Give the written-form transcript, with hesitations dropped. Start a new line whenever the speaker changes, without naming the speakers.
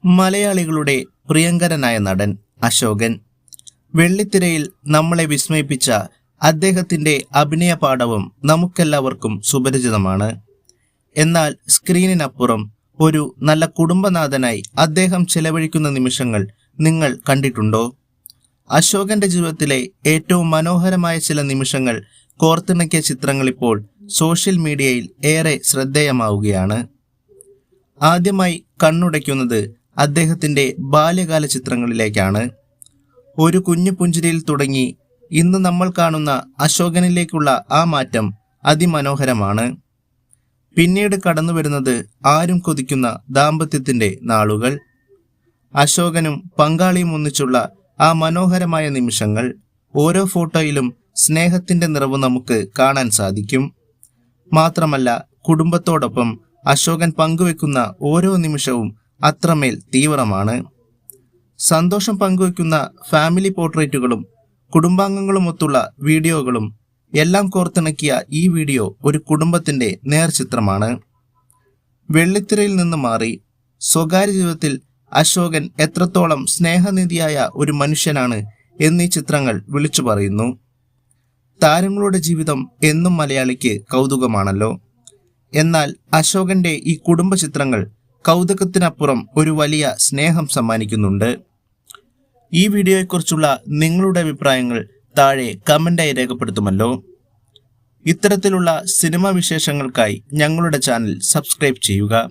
മലയാളികളുടെ പ്രിയങ്കരനായ നടൻ അശോകൻ. വെള്ളിത്തിരയിൽ നമ്മളെ വിസ്മയിപ്പിച്ച അദ്ദേഹത്തിന്റെ അഭിനയ പാടവം നമുക്കെല്ലാവർക്കും സുപരിചിതമാണ്. എന്നാൽ സ്ക്രീനിനപ്പുറം ഒരു നല്ല കുടുംബനാഥനായി അദ്ദേഹം ചെലവഴിക്കുന്ന നിമിഷങ്ങൾ നിങ്ങൾ കണ്ടിട്ടുണ്ടോ? അശോകന്റെ ജീവിതത്തിലെ ഏറ്റവും മനോഹരമായ ചില നിമിഷങ്ങൾ കോർത്തിണക്കിയ ചിത്രങ്ങൾ ഇപ്പോൾ സോഷ്യൽ മീഡിയയിൽ ഏറെ ശ്രദ്ധേയമാവുകയാണ്. ആദ്യമായി കണ്ണുടയ്ക്കുന്നത് അദ്ദേഹത്തിന്റെ ബാല്യകാല ചിത്രങ്ങളിലേക്കാണ്. ഒരു കുഞ്ഞു പുഞ്ചിരിയിൽ തുടങ്ങി ഇന്ന് നമ്മൾ കാണുന്ന അശോകനിലേക്കുള്ള ആ മാറ്റം അതിമനോഹരമാണ്. പിന്നീട് കടന്നുവരുന്നത് ആരും കൊതിക്കുന്ന ദാമ്പത്യത്തിന്റെ നാളുകൾ. അശോകനും പങ്കാളിയും ഒന്നിച്ചുള്ള ആ മനോഹരമായ നിമിഷങ്ങൾ. ഓരോ ഫോട്ടോയിലും സ്നേഹത്തിന്റെ നിറവ് നമുക്ക് കാണാൻ സാധിക്കും. മാത്രമല്ല, കുടുംബത്തോടൊപ്പം അശോകൻ പങ്കുവെക്കുന്ന ഓരോ നിമിഷവും അത്രമേൽ തീവ്രമാണ്. സന്തോഷം പങ്കുവെക്കുന്ന ഫാമിലി പോർട്രേറ്റുകളും കുടുംബാംഗങ്ങളുമൊത്തുള്ള വീഡിയോകളും എല്ലാം കോർത്തിണക്കിയ ഈ വീഡിയോ ഒരു കുടുംബത്തിന്റെ നേർചിത്രമാണ്. വെള്ളിത്തിരയിൽ നിന്ന് മാറി സ്വകാര്യ ജീവിതത്തിൽ അശോകൻ എത്രത്തോളം സ്നേഹനിധിയായ ഒരു മനുഷ്യനാണ് എന്നീ ചിത്രങ്ങൾ വിളിച്ചു പറയുന്നു. താരങ്ങളുടെ ജീവിതം എന്നും മലയാളിക്ക് കൗതുകമാണല്ലോ. എന്നാൽ അശോകന്റെ ഈ കുടുംബ ചിത്രങ്ങൾ കൗതുകത്തിനപ്പുറം ഒരു വലിയ സ്നേഹം സമ്മാനിക്കുന്നുണ്ട്. ഈ വീഡിയോയെക്കുറിച്ചുള്ള നിങ്ങളുടെ അഭിപ്രായങ്ങൾ താഴെ കമന്റായി രേഖപ്പെടുത്തുമല്ലോ. ഇത്തരത്തിലുള്ള സിനിമാ വിശേഷങ്ങൾക്കായി ഞങ്ങളുടെ ചാനൽ സബ്സ്ക്രൈബ് ചെയ്യുക.